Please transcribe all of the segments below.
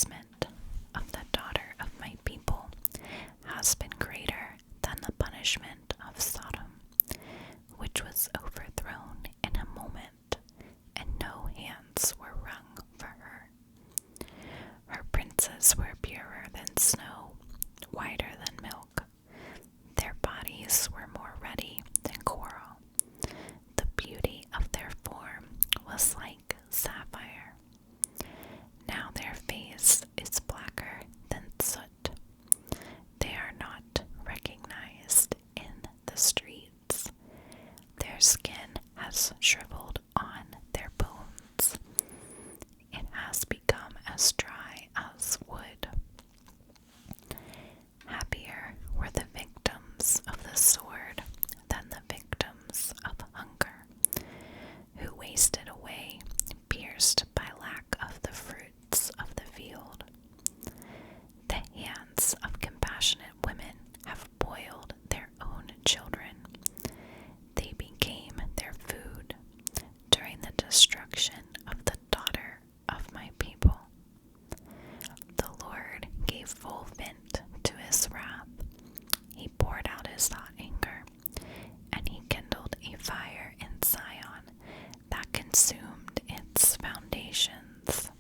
chastisement of the daughter of my people has been greater than the punishment of Sodom, which was overthrown in a moment, and no hands were wrung for her. Her princes were purer than snow, whiter than milk. Their bodies were more ruddy than coral. The beauty of their form was like sapphire. Now their face is blacker than soot. They are not recognized in the streets. Their skin has shriveled on their bones. It has become as dry as wood. Happier were the victims of the sword than the victims of hunger, who wasted away, pierced by lack of the fruits of the field. The hands of compassionate women have boiled their own children. They became their food during the destruction of the daughter of my people. The Lord gave full vent to his wrath. He poured out his hot anger, and he kindled a fire in Zion that consumed its foundations.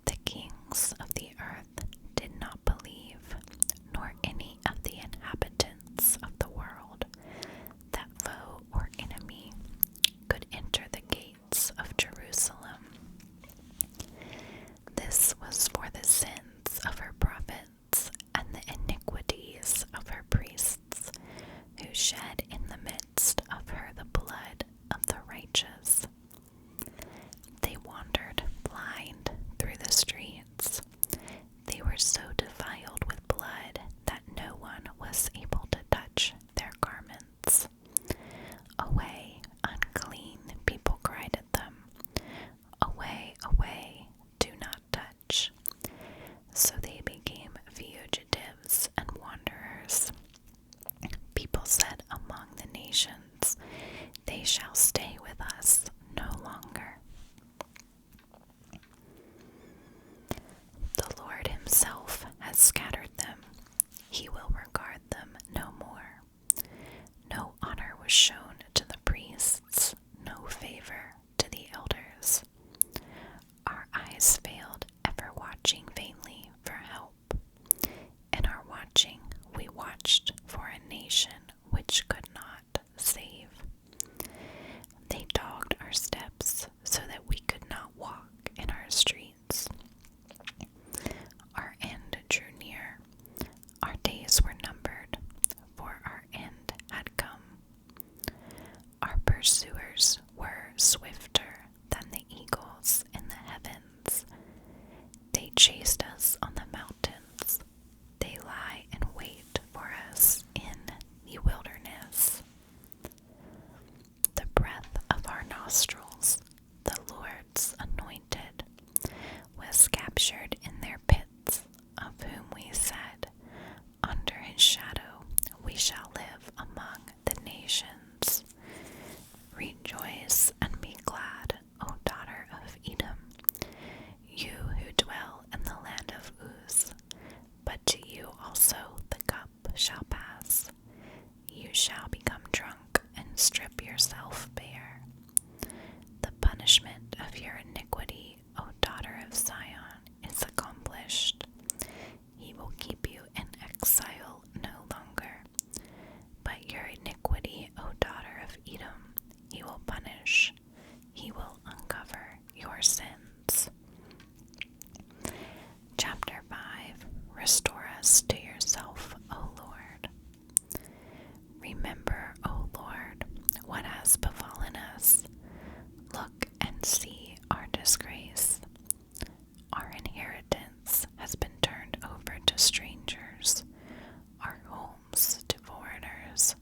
The kings of the earth did not believe, nor any of the inhabitants of the world, that foe or enemy could enter the gates of Jerusalem. This was for the sins of her prophets and the iniquities of her priests, who shed in the midst of her the blood of the righteous. They wandered blind through the streets. They were so defiled with blood that no one was able to touch their garments. Away, unclean, people cried at them. Away, away, do not touch. So they became fugitives and wanderers. People said among the nations, they shall stay with us no longer. The Lord himself has scattered them. He will regard them no more. No honor was shown to the priests, no favor to the elders. Our eyes failed, ever watching vainly for help. In our watching, we watched for a nation which could not save. They dogged our steps so that we could not walk in our streets. Our end drew near. Our days were numbered, for our end had come. Our pursuers were swifter than the eagles in the heavens. They chased us on the mountains. They lie in wait for us in the wilderness. The breath of our nostrils, the Lord's anointed, was captured in their pits, of whom we said, under his shadow we shall live among the nations. Rejoice and be glad, O daughter of Edom, you who dwell in the land of Uz. But to you also the cup shall pass. You shall become drunk and strip yourself bare. The punishment of your iniquity, O daughter of Zion, is accomplished. He will keep you in exile no longer. But your iniquity, O daughter of Edom, he will punish. He will uncover your sins. Chapter 5. Restore us to yourself, O Lord. Remember, O Lord, what has befallen us. Look and see our disgrace. Our inheritance has been turned over to strangers, our homes to foreigners.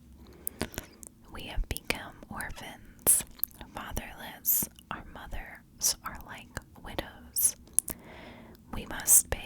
We have become orphans, fatherless. Our mothers are like widows. We must pay